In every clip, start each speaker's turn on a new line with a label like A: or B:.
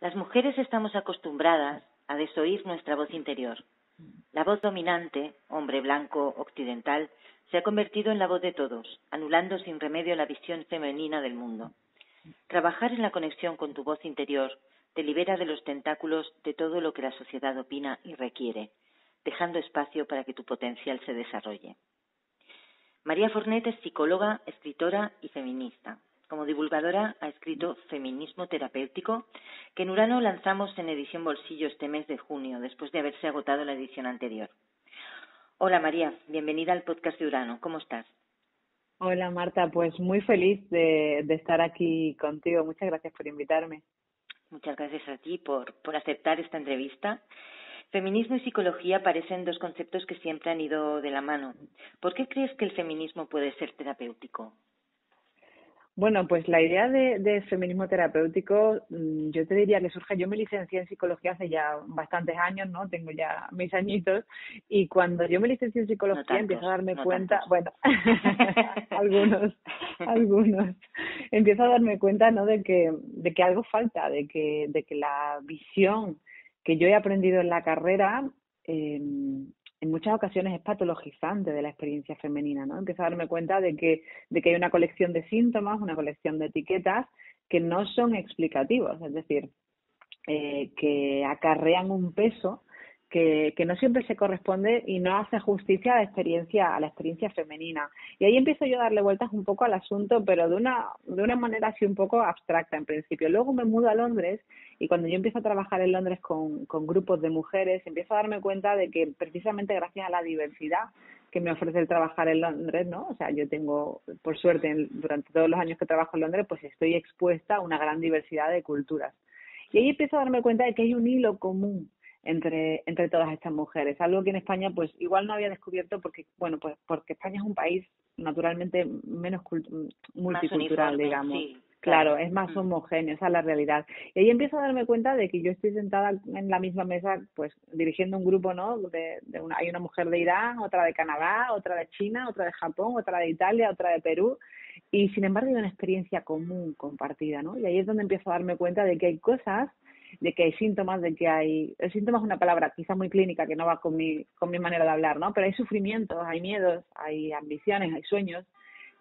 A: Las mujeres estamos acostumbradas a desoír nuestra voz interior. La voz dominante, hombre blanco occidental, se ha convertido en la voz de todos, anulando sin remedio la visión femenina del mundo. Trabajar en la conexión con tu voz interior te libera de los tentáculos de todo lo que la sociedad opina y requiere, dejando espacio para que tu potencial se desarrolle. María Fornet es psicóloga, escritora y feminista. Como divulgadora ha escrito Feminismo terapéutico, que en Urano lanzamos en edición bolsillo este mes de junio, después de haberse agotado la edición anterior. Hola María, bienvenida al podcast de Urano. ¿Cómo estás?
B: Hola Marta, pues muy feliz de estar aquí contigo. Muchas gracias por invitarme.
A: Muchas gracias a ti por aceptar esta entrevista. Feminismo y psicología parecen dos conceptos que siempre han ido de la mano. ¿Por qué crees que el feminismo puede ser terapéutico?
B: Bueno, pues la idea de feminismo terapéutico, yo te diría que surge, yo me licencié en psicología hace ya bastantes años, ¿no? Tengo ya mis añitos, y cuando yo me licencié en
A: No
B: psicología
A: tantos,
B: empiezo a darme
A: no
B: cuenta,
A: tantos.
B: bueno, algunos, empiezo a darme cuenta, ¿no? De que algo falta, de que la visión que yo he aprendido en la carrera, en muchas ocasiones es patologizante de la experiencia femenina, ¿no? Empiezo a darme cuenta de que hay una colección de síntomas, una colección de etiquetas que no son explicativos, es decir, que acarrean un peso que no siempre se corresponde y no hace justicia a la experiencia femenina. Y ahí empiezo yo a darle vueltas un poco al asunto, pero de una manera así un poco abstracta en principio. Luego me mudo a Londres y cuando yo empiezo a trabajar en Londres con grupos de mujeres, empiezo a darme cuenta de que precisamente gracias a la diversidad que me ofrece el trabajar en Londres, ¿no? O sea, yo tengo, por suerte, durante todos los años que trabajo en Londres, pues estoy expuesta a una gran diversidad de culturas. Y ahí empiezo a darme cuenta de que hay un hilo común entre todas estas mujeres, algo que en España pues igual no había descubierto porque, bueno, pues porque España es un país naturalmente menos
A: Más
B: multicultural,
A: uniforme,
B: digamos.
A: sí, claro.
B: Claro, es más homogéneo, esa es la realidad. Y ahí empiezo a darme cuenta de que yo estoy sentada en la misma mesa, pues dirigiendo un grupo, ¿no? Hay una mujer de Irán, otra de Canadá, otra de China, otra de Japón, otra de Italia, otra de Perú, y sin embargo hay una experiencia común compartida, ¿no? Y ahí es donde empiezo a darme cuenta de que hay cosas, de que hay síntomas, el síntoma es una palabra quizá muy clínica que no va con mi manera de hablar, ¿no? Pero hay sufrimientos, hay miedos, hay ambiciones, hay sueños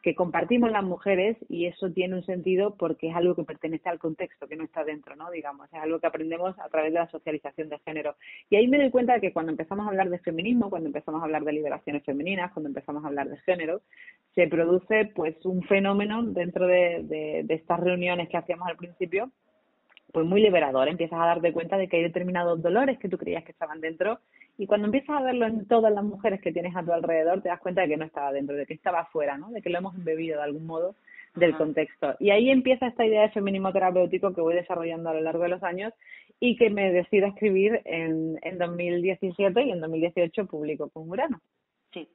B: que compartimos las mujeres y eso tiene un sentido porque es algo que pertenece al contexto, que no está dentro, ¿no? Digamos, es algo que aprendemos a través de la socialización de género. Y ahí me doy cuenta de que cuando empezamos a hablar de feminismo, cuando empezamos a hablar de liberaciones femeninas, cuando empezamos a hablar de género, se produce pues un fenómeno dentro de estas reuniones que hacíamos al principio, pues muy liberador. Empiezas a darte cuenta de que hay determinados dolores que tú creías que estaban dentro y cuando empiezas a verlo en todas las mujeres que tienes a tu alrededor te das cuenta de que no estaba dentro, de que estaba afuera, ¿no? De que lo hemos embebido de algún modo del
A: Ajá.
B: contexto. Y ahí empieza esta idea de feminismo terapéutico que voy desarrollando a lo largo de los años y que me decido escribir en 2017 y en 2018 publico con Urano.
A: Sí,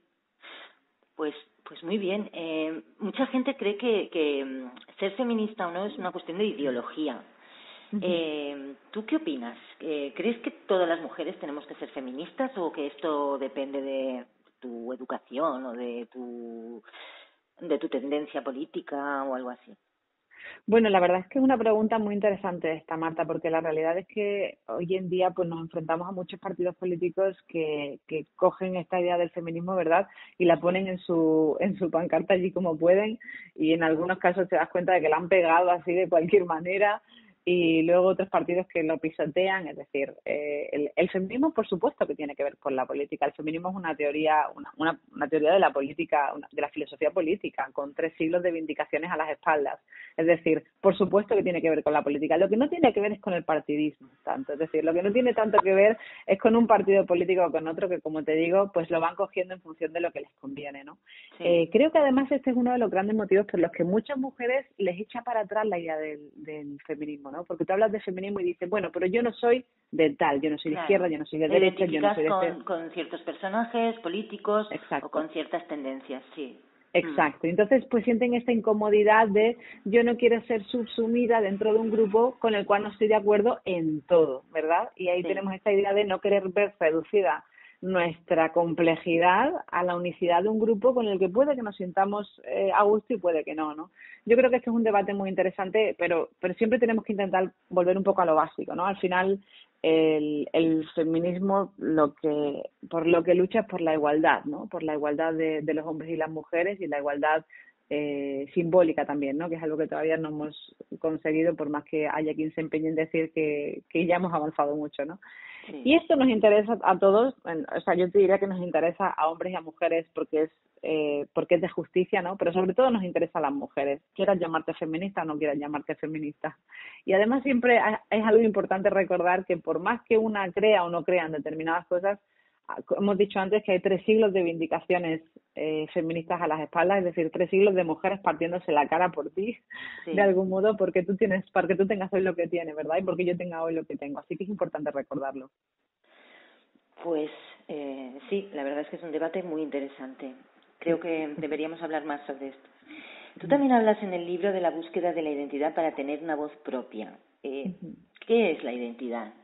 A: pues muy bien. Mucha gente cree que ser feminista o no es una cuestión de ideología. ¿Tú qué opinas? ¿Crees que todas las mujeres tenemos que ser feministas o que esto depende de tu educación o de tu tendencia política o algo así?
B: Bueno, la verdad es que es una pregunta muy interesante esta, Marta, porque la realidad es que hoy en día pues nos enfrentamos a muchos partidos políticos que cogen esta idea del feminismo, ¿verdad? Y la
A: Sí.
B: ponen en su pancarta allí como pueden y en algunos casos te das cuenta de que la han pegado así de cualquier manera y luego otros partidos que lo pisotean, es decir, el feminismo por supuesto que tiene que ver con la política. El feminismo es una teoría, una teoría de la política, de la filosofía política, con 3 siglos de vindicaciones a las espaldas. Es decir, por supuesto que tiene que ver con la política. Lo que no tiene que ver es con el partidismo tanto. Es decir, lo que no tiene tanto que ver es con un partido político o con otro que, como te digo, pues lo van cogiendo en función de lo que les conviene, ¿no?
A: Sí.
B: Creo que además este es uno de los grandes motivos por los que muchas mujeres les echa para atrás la idea del feminismo, ¿no? Porque tú hablas de feminismo y dices, bueno, pero yo no soy de tal, yo no soy de izquierda,
A: Claro.
B: yo no soy de
A: Te
B: derecha, yo no
A: identificas
B: soy de este...
A: con ciertos personajes políticos o
B: Exacto.
A: con ciertas tendencias, sí.
B: Exacto. Entonces, pues sienten esta incomodidad de yo no quiero ser subsumida dentro de un grupo con el cual no estoy de acuerdo en todo, ¿verdad? Y ahí
A: Sí.
B: tenemos esta idea de no querer ver reducida nuestra complejidad a la unicidad de un grupo con el que puede que nos sintamos a gusto y puede que no, ¿no? Yo creo que este es un debate muy interesante, pero siempre tenemos que intentar volver un poco a lo básico, ¿no? Al final, el feminismo por lo que lucha es por la igualdad, ¿no? Por la igualdad de los hombres y las mujeres y la igualdad simbólica también, ¿no? Que es algo que todavía no hemos conseguido, por más que haya quien se empeñe en decir que ya hemos avanzado mucho, ¿no?
A: Sí.
B: Y esto nos interesa a todos, o sea, yo te diría que nos interesa a hombres y a mujeres porque es de justicia, ¿no? Pero sobre todo nos interesa a las mujeres, quieras llamarte feminista o no quieras llamarte feminista. Y además siempre es algo importante recordar que por más que una crea o no crea en determinadas cosas, hemos dicho antes que hay 3 siglos de vindicaciones feministas a las espaldas, es decir, 3 siglos de mujeres partiéndose la cara por ti,
A: Sí.
B: de algún modo, porque tú tengas hoy lo que tienes, ¿verdad? Y porque yo tenga hoy lo que tengo. Así que es importante recordarlo.
A: Pues sí, la verdad es que es un debate muy interesante. Creo que deberíamos hablar más sobre esto. Tú también hablas en el libro de la búsqueda de la identidad para tener una voz propia. ¿Qué es la identidad?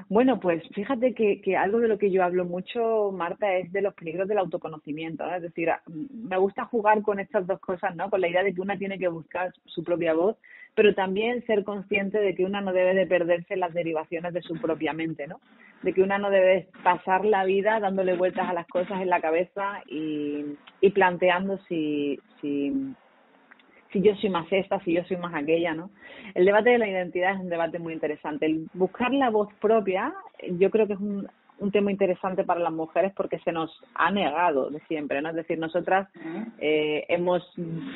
B: Bueno, pues fíjate que algo de lo que yo hablo mucho, Marta, es de los peligros del autoconocimiento, ¿no? Es decir, me gusta jugar con estas dos cosas, ¿no? Con la idea de que una tiene que buscar su propia voz, pero también ser consciente de que una no debe de perderse en las derivaciones de su propia mente, ¿no? De que una no debe pasar la vida dándole vueltas a las cosas en la cabeza y planteando si yo soy más esta, si yo soy más aquella, ¿no? El debate de la identidad es un debate muy interesante. El buscar la voz propia, yo creo que es un tema interesante para las mujeres porque se nos ha negado de siempre, ¿no? Es decir, nosotras hemos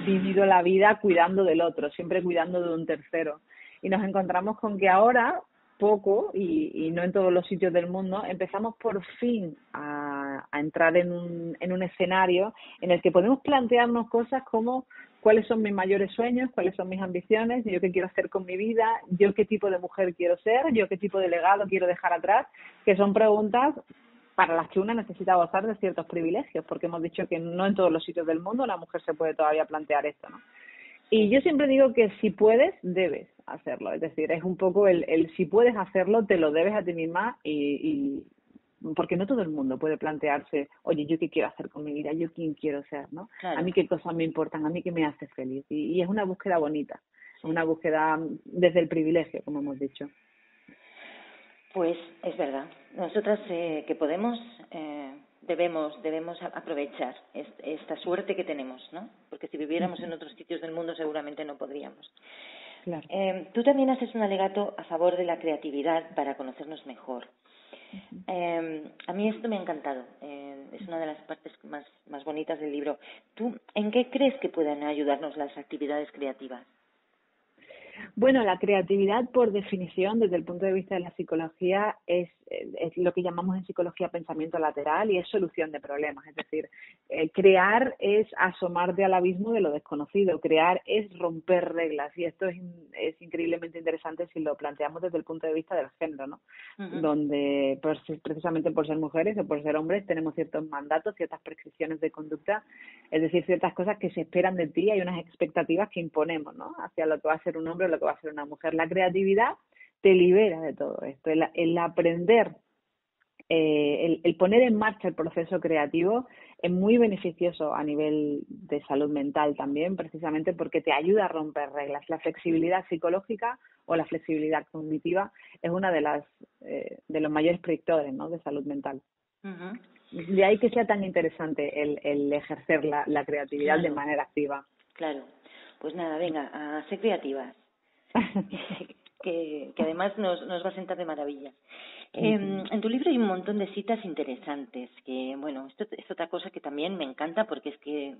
B: vivido la vida cuidando del otro, siempre cuidando de un tercero. Y nos encontramos con que ahora, poco, y no en todos los sitios del mundo, empezamos por fin a entrar en un escenario en el que podemos plantearnos cosas como cuáles son mis mayores sueños, cuáles son mis ambiciones, yo qué quiero hacer con mi vida, yo qué tipo de mujer quiero ser, yo qué tipo de legado quiero dejar atrás, que son preguntas para las que una necesita gozar de ciertos privilegios, porque hemos dicho que no en todos los sitios del mundo una mujer se puede todavía plantear esto, ¿no? Y yo siempre digo que si puedes, debes hacerlo. Es decir, es un poco el si puedes hacerlo, te lo debes a ti misma y porque no todo el mundo puede plantearse, oye, ¿yo qué quiero hacer con mi vida? ¿Yo quién quiero ser? ¿No?
A: Claro.
B: A mí qué cosas me importan, a mí qué me hace feliz. Y es una búsqueda bonita, una búsqueda desde el privilegio, como hemos dicho.
A: Pues es verdad. Nosotras que podemos, debemos aprovechar esta suerte que tenemos, ¿no? Porque si viviéramos en otros sitios del mundo seguramente no podríamos.
B: Claro.
A: Tú también haces un alegato a favor de la creatividad para conocernos mejor. A mí esto me ha encantado. Es una de las partes más bonitas del libro. ¿Tú en qué crees que pueden ayudarnos las actividades creativas?
B: Bueno, la creatividad, por definición, desde el punto de vista de la psicología, es lo que llamamos en psicología pensamiento lateral y es solución de problemas. Es decir, crear es asomarte al abismo de lo desconocido, crear es romper reglas y esto es increíblemente interesante si lo planteamos desde el punto de vista del género, ¿no?
A: Uh-huh.
B: Donde pues, precisamente por ser mujeres o por ser hombres tenemos ciertos mandatos, ciertas prescripciones de conducta, es decir, ciertas cosas que se esperan de ti, hay unas expectativas que imponemos, ¿no? Hacia lo que va a ser un hombre o lo que va a ser una mujer. La creatividad te libera de todo esto, el aprender, el poner en marcha el proceso creativo es muy beneficioso a nivel de salud mental también, precisamente porque te ayuda a romper reglas. La flexibilidad psicológica o la flexibilidad cognitiva es una de los mayores predictores, ¿no?, de salud mental.
A: Uh-huh.
B: De ahí que sea tan interesante el ejercer la creatividad, claro, de manera activa.
A: Claro. Pues nada, venga, a ser creativas. que además nos va a sentar de maravilla. En tu libro hay un montón de citas interesantes, que bueno, esto es otra cosa que también me encanta porque es que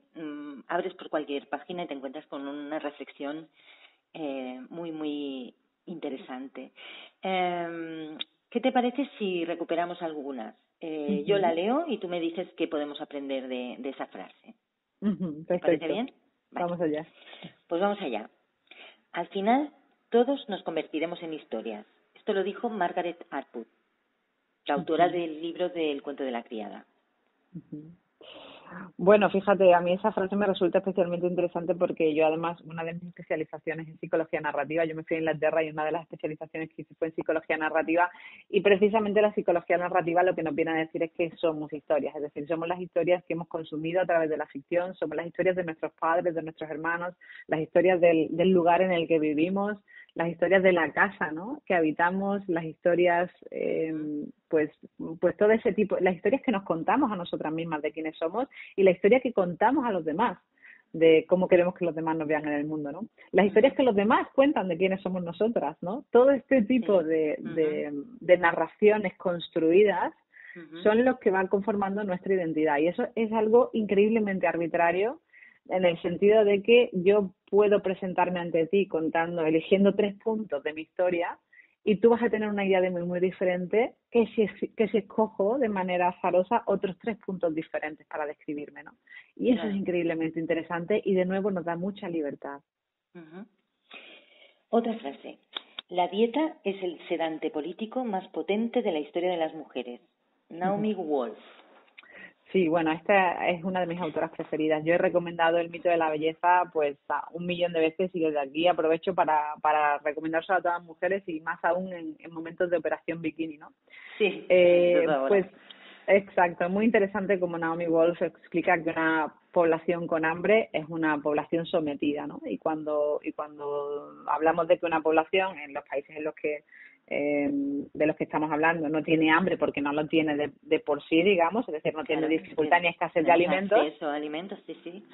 A: abres por cualquier página y te encuentras con una reflexión muy, muy interesante. ¿Qué te parece si recuperamos algunas? Yo la leo y tú me dices qué podemos aprender de esa frase. ¿Te parece bien? Vale.
B: Vamos allá.
A: Pues vamos allá. Al final, todos nos convertiremos en historias. Esto lo dijo Margaret Atwood, la autora del libro del cuento de la criada.
B: Bueno, fíjate, a mí esa frase me resulta especialmente interesante porque yo además, una de mis especializaciones en psicología narrativa, yo me fui a Inglaterra y una de las especializaciones que hice fue en psicología narrativa y precisamente la psicología narrativa lo que nos viene a decir es que somos historias, es decir, somos las historias que hemos consumido a través de la ficción, somos las historias de nuestros padres, de nuestros hermanos, las historias del lugar en el que vivimos, las historias de la casa, ¿no? Que habitamos, las historias, pues todo ese tipo, las historias que nos contamos a nosotras mismas de quiénes somos y la historia que contamos a los demás de cómo queremos que los demás nos vean en el mundo, ¿no? Las historias que los demás cuentan de quiénes somos nosotras, ¿no? Todo este tipo de narraciones construidas son los que van conformando nuestra identidad y eso es algo increíblemente arbitrario en el sentido de que yo puedo presentarme ante ti eligiendo 3 puntos de mi historia y tú vas a tener una idea de mí muy diferente que si escojo de manera azarosa otros 3 puntos diferentes para describirme, ¿no? Y eso es increíblemente interesante y de nuevo nos da mucha libertad.
A: Otra frase. La dieta es el sedante político más potente de la historia de las mujeres. Naomi Wolf.
B: Sí, bueno, esta es una de mis autoras preferidas. Yo he recomendado El mito de la belleza pues 1.000.000 de veces y desde aquí aprovecho para recomendárselo a todas las mujeres y más aún en momentos de operación bikini, ¿no?
A: Sí,
B: pues exacto, muy interesante como Naomi Wolf explica que una población con hambre es una población sometida, ¿no? Y cuando hablamos de que una población en los países en los que de los que estamos hablando no tiene hambre porque no lo tiene de por sí, digamos, es decir, no tiene dificultad ni escasez de alimentos.
A: Acceso a alimentos, sí.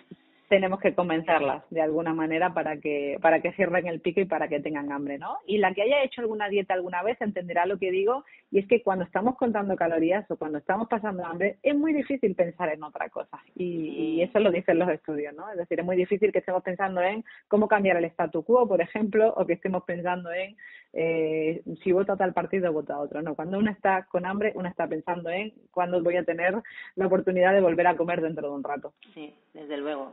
B: Tenemos que convencerlas de alguna manera para que cierren el pico y para que tengan hambre, ¿no? Y la que haya hecho alguna dieta alguna vez entenderá lo que digo y es que cuando estamos contando calorías o cuando estamos pasando hambre es muy difícil pensar en otra cosa y eso lo dicen los estudios, ¿no? Es decir, es muy difícil que estemos pensando en cómo cambiar el statu quo, por ejemplo, o que estemos pensando en si voto a tal partido o voto a otro, no. Cuando uno está con hambre, uno está pensando en cuándo voy a tener la oportunidad de volver a comer dentro de un rato.
A: Sí, desde luego.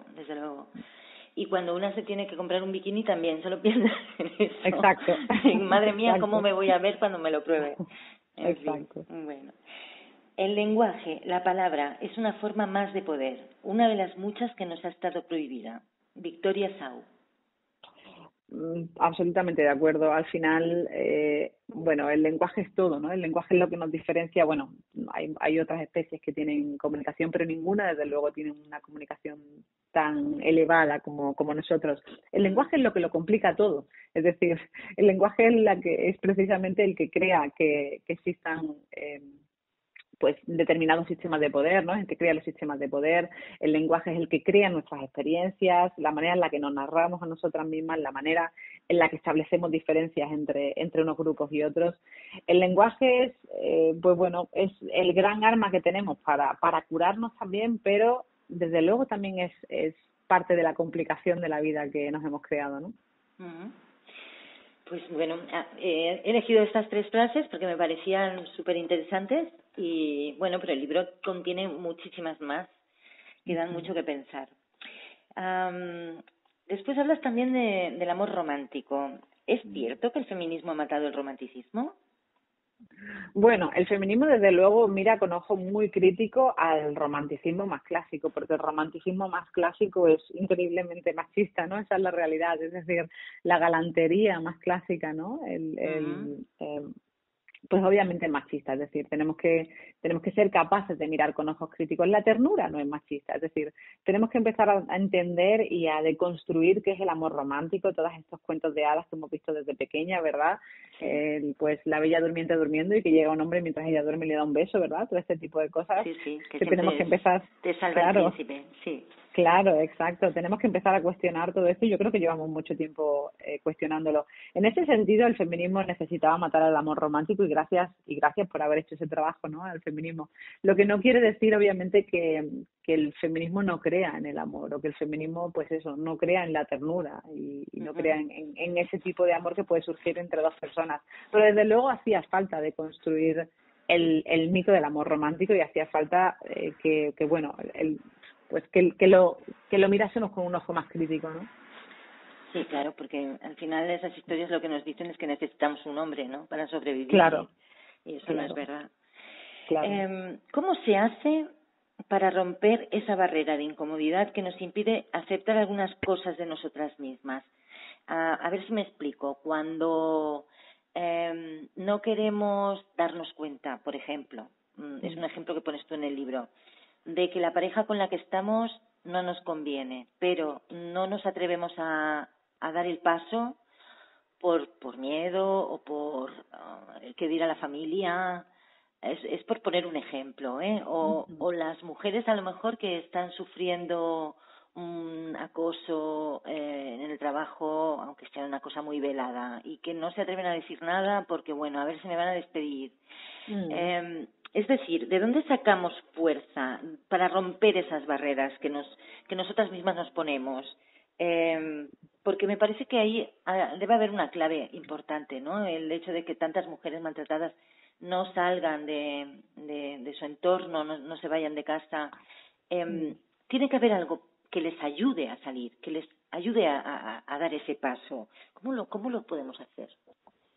A: Y cuando una se tiene que comprar un bikini también solo piensa en eso.
B: Exacto.
A: Madre mía,
B: Exacto.
A: ¿cómo me voy a ver cuando me lo pruebe?
B: Exacto.
A: Bueno. El lenguaje, la palabra, es una forma más de poder, una de las muchas que nos ha estado prohibida. Victoria Sau.
B: Absolutamente de acuerdo. Al final, bueno, el lenguaje es todo, ¿no? El lenguaje es lo que nos diferencia. Bueno, hay otras especies que tienen comunicación, pero ninguna, desde luego, tiene una comunicación tan elevada como nosotros. El lenguaje es lo que lo complica todo. Es decir, el lenguaje es precisamente el que crea que existan pues determinados sistemas de poder, ¿no? Es el que crea los sistemas de poder, el lenguaje es el que crea nuestras experiencias, la manera en la que nos narramos a nosotras mismas, la manera en la que establecemos diferencias entre unos grupos y otros. El lenguaje es, pues bueno, es el gran arma que tenemos para curarnos también, pero desde luego también es parte de la complicación de la vida que nos hemos creado, ¿no?
A: Pues bueno, he elegido estas 3 frases porque me parecían súper interesantes y bueno, pero el libro contiene muchísimas más que dan mucho que pensar. Después hablas también del amor romántico. ¿Es cierto que el feminismo ha matado el romanticismo?
B: Bueno, el feminismo desde luego mira con ojo muy crítico al romanticismo más clásico, porque el romanticismo más clásico es increíblemente machista, ¿no? Esa es la realidad, es decir, la galantería más clásica, ¿no? Pues obviamente es machista, es decir, tenemos que ser capaces de mirar con ojos críticos. La ternura no es machista, es decir, tenemos que empezar a entender y a deconstruir qué es el amor romántico, todos estos cuentos de hadas que hemos visto desde pequeña, ¿verdad? Pues la bella durmiente durmiendo y que llega un hombre mientras ella duerme y le da un beso, ¿verdad? Todo este tipo de cosas
A: que
B: tenemos que empezar.
A: Te salva el príncipe, sí.
B: Claro, exacto. Tenemos que empezar a cuestionar todo esto y yo creo que llevamos mucho tiempo cuestionándolo. En ese sentido, el feminismo necesitaba matar al amor romántico y gracias por haber hecho ese trabajo, ¿no? Al feminismo. Lo que no quiere decir, obviamente, que el feminismo no crea en el amor o que el feminismo, pues eso, no crea en la ternura y no crea en ese tipo de amor que puede surgir entre dos personas. Pero desde luego hacía falta de construir el mito del amor romántico y hacía falta que bueno, pues que lo mirásemos con un ojo más crítico, ¿no?
A: Sí, claro, porque al final esas historias lo que nos dicen es que necesitamos un hombre, ¿no? Para sobrevivir.
B: Claro.
A: Y eso no es verdad.
B: Claro.
A: ¿Cómo se hace para romper esa barrera de incomodidad que nos impide aceptar algunas cosas de nosotras mismas. A ver si me explico. Cuando no queremos darnos cuenta, por ejemplo, es un ejemplo que pones tú en el libro, de que la pareja con la que estamos no nos conviene, pero no nos atrevemos a dar el paso por miedo o por el que dirá la familia. Es por poner un ejemplo, ¿eh? O las mujeres a lo mejor que están sufriendo un acoso en el trabajo, aunque sea una cosa muy velada, y que no se atreven a decir nada porque, bueno, a ver si me van a despedir. Es decir, ¿de dónde sacamos fuerza para romper esas barreras que nosotras mismas nos ponemos? Porque me parece que ahí debe haber una clave importante, ¿no? El hecho de que tantas mujeres maltratadas no salgan de su entorno, no se vayan de casa. Tiene que haber algo que les ayude a salir, que les ayude a dar ese paso. ¿Cómo lo podemos hacer?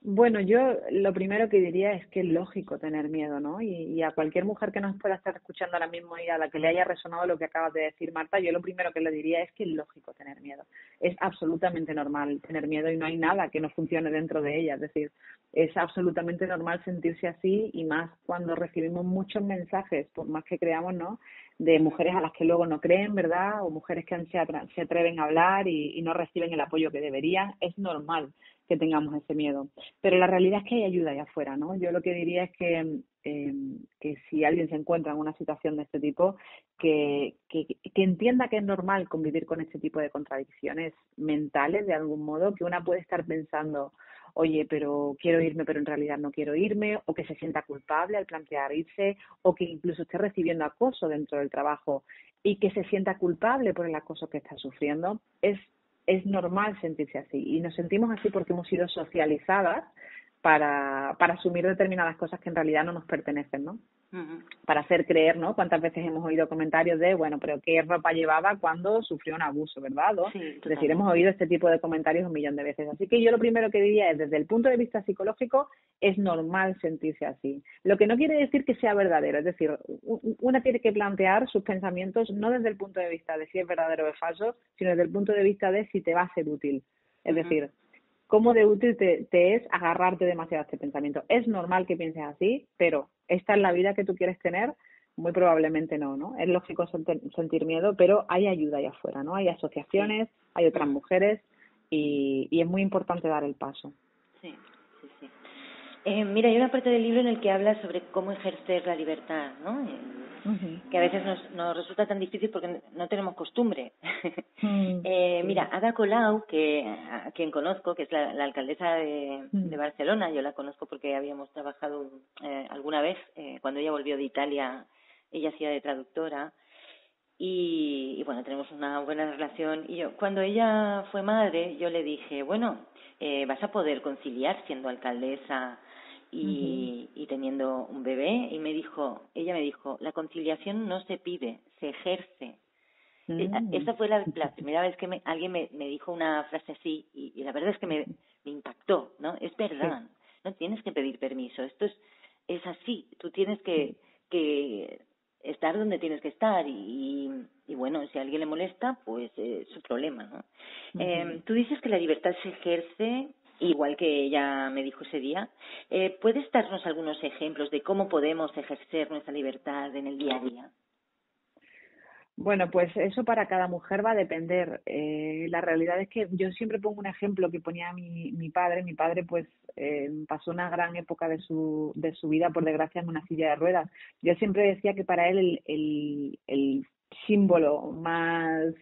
B: Bueno, yo lo primero que diría es que es lógico tener miedo, ¿no? Y a cualquier mujer que nos pueda estar escuchando ahora mismo y a la que le haya resonado lo que acabas de decir, Marta, yo lo primero que le diría es que es lógico tener miedo. Es absolutamente normal tener miedo y no hay nada que no funcione dentro de ella. Es decir, es absolutamente normal sentirse así y más cuando recibimos muchos mensajes, por más que creamos, ¿no? De mujeres a las que luego no creen, ¿verdad? O mujeres que se atreven a hablar y no reciben el apoyo que deberían. Es normal que tengamos ese miedo. Pero la realidad es que hay ayuda allá afuera, ¿no? Yo lo que diría es que si alguien se encuentra en una situación de este tipo, que entienda que es normal convivir con este tipo de contradicciones mentales, de algún modo, que una puede estar pensando, oye, pero quiero irme, pero en realidad no quiero irme, o que se sienta culpable al plantear irse, o que incluso esté recibiendo acoso dentro del trabajo y que se sienta culpable por el acoso que está sufriendo. Es normal sentirse así y nos sentimos así porque hemos sido socializadas para asumir determinadas cosas que en realidad no nos pertenecen, ¿no?
A: Uh-huh.
B: Para hacer creer, ¿no? Cuántas veces hemos oído comentarios de, bueno, pero qué ropa llevaba cuando sufrió un abuso, ¿verdad?
A: Sí,
B: Es decir, hemos
A: totalmente.
B: oído este tipo de comentarios un millón de veces. Así que yo lo primero que diría es, desde el punto de vista psicológico, es normal sentirse así. Lo que no quiere decir que sea verdadero, es decir, una tiene que plantear sus pensamientos no desde el punto de vista de si es verdadero o es falso, sino desde el punto de vista de si te va a ser útil. Es
A: Uh-huh.
B: decir, cómo de útil te es agarrarte demasiado a este pensamiento. Es normal que pienses así, pero esta es la vida que tú quieres tener, muy probablemente no, ¿no? Es lógico sentir miedo, pero hay ayuda allá afuera, ¿no? Hay
A: Sí.
B: asociaciones, hay otras
A: Uh-huh.
B: mujeres y es muy importante dar el paso.
A: Sí, sí, sí. Mira, hay una parte del libro en el que habla sobre cómo ejercer la libertad, ¿no?
B: Uh-huh.
A: Que a veces nos resulta tan difícil porque no tenemos costumbre. Mira,
B: Sí.
A: Ada Colau, a quien conozco, que es la alcaldesa de Barcelona, yo la conozco porque habíamos trabajado alguna vez, cuando ella volvió de Italia, ella hacía de traductora, y bueno, tenemos una buena relación. Y yo, cuando ella fue madre, yo le dije, bueno, vas a poder conciliar siendo alcaldesa
B: Uh-huh.
A: y teniendo un bebé. Y ella me dijo, la conciliación no se pide, se ejerce.
B: Mm.
A: Esa fue la primera vez que alguien me dijo una frase así y la verdad es que me impactó, ¿no? Es
B: Sí.
A: verdad, no tienes que pedir permiso, esto es así, tú tienes que estar donde tienes que estar y bueno, si a alguien le molesta, pues es su problema, ¿no?
B: Uh-huh.
A: Tú dices que la libertad se ejerce igual que ella me dijo ese día. ¿Puedes darnos algunos ejemplos de cómo podemos ejercer nuestra libertad en el día a día?
B: Bueno, pues eso para cada mujer va a depender. La realidad es que yo siempre pongo un ejemplo que ponía mi padre. Mi padre pues pasó una gran época de su vida, por desgracia, en una silla de ruedas. Yo siempre decía que para él el símbolo más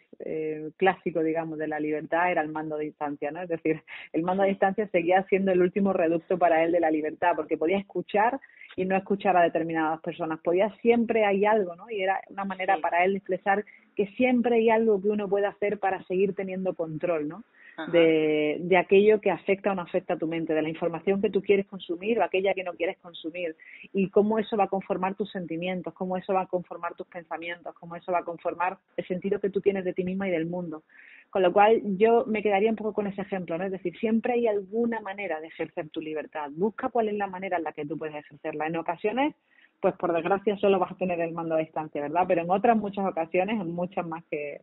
B: clásico, digamos, de la libertad era el mando a distancia, ¿no? Es decir, el mando a
A: Sí.
B: distancia seguía siendo el último reducto para él de la libertad, porque podía escuchar y no escuchar a determinadas personas. Podía siempre hay algo, ¿no? Y era una manera
A: Sí.
B: para él de expresar que siempre hay algo que uno puede hacer para seguir teniendo control, ¿no?
A: Ajá.
B: De aquello que afecta o no afecta a tu mente, de la información que tú quieres consumir o aquella que no quieres consumir, y cómo eso va a conformar tus sentimientos, cómo eso va a conformar tus pensamientos, cómo eso va a conformar el sentido que tú tienes de ti misma y del mundo. Con lo cual yo me quedaría un poco con ese ejemplo, ¿no? Es decir, siempre hay alguna manera de ejercer tu libertad. Busca cuál es la manera en la que tú puedes ejercerla. En ocasiones pues por desgracia solo vas a tener el mando a distancia, ¿verdad? Pero en otras muchas ocasiones, en muchas más que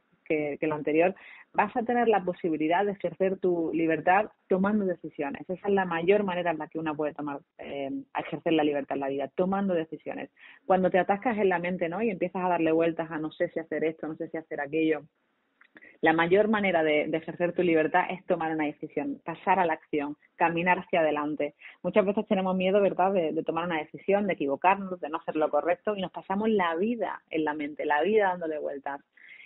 B: lo anterior, vas a tener la posibilidad de ejercer tu libertad tomando decisiones. Esa es la mayor manera en la que una puede ejercer la libertad en la vida, tomando decisiones. Cuando te atascas en la mente, ¿no? Y empiezas a darle vueltas a no sé si hacer esto, no sé si hacer aquello, la mayor manera de ejercer tu libertad es tomar una decisión, pasar a la acción, caminar hacia adelante. Muchas veces tenemos miedo, ¿verdad?, de tomar una decisión, de equivocarnos, de no hacer lo correcto y nos pasamos la vida en la mente, la vida dándole vueltas.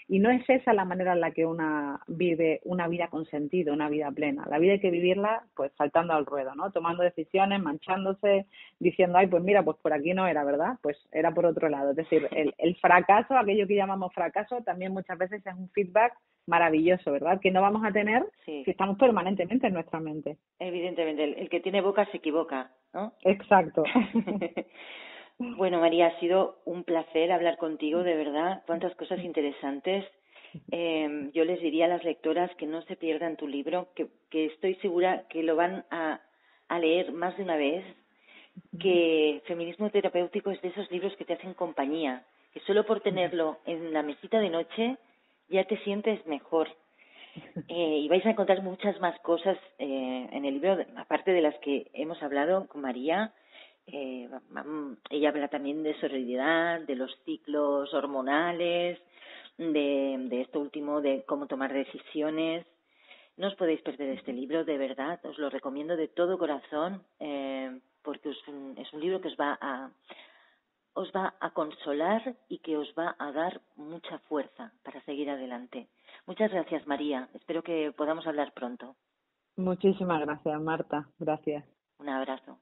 B: Y no es esa la manera en la que una vive una vida con sentido, una vida plena. La vida hay que vivirla pues saltando al ruedo, ¿no? Tomando decisiones, manchándose, diciendo, ay, pues mira, pues por aquí no era, ¿verdad? Pues era por otro lado. Es decir, el fracaso, aquello que llamamos fracaso, también muchas veces es un feedback maravilloso, ¿verdad? Que no vamos a tener
A: Sí.
B: si estamos permanentemente en nuestra mente.
A: Evidentemente, el que tiene boca se equivoca, ¿no?
B: Exacto.
A: Bueno, María, ha sido un placer hablar contigo, de verdad. Cuántas cosas interesantes. Yo les diría a las lectoras que no se pierdan tu libro, que estoy segura que lo van a leer más de una vez, que Feminismo Terapéutico es de esos libros que te hacen compañía, que solo por tenerlo en la mesita de noche ya te sientes mejor. Y vais a encontrar muchas más cosas en el libro, aparte de las que hemos hablado con María. Ella habla también de sororidad, de los ciclos hormonales, de esto último, de cómo tomar decisiones. No os podéis perder este libro, de verdad, os lo recomiendo de todo corazón, porque es un libro que os va a consolar y que os va a dar mucha fuerza para seguir adelante. Muchas gracias, María. Espero que podamos hablar pronto.
B: Muchísimas gracias, Marta. Gracias.
A: Un abrazo.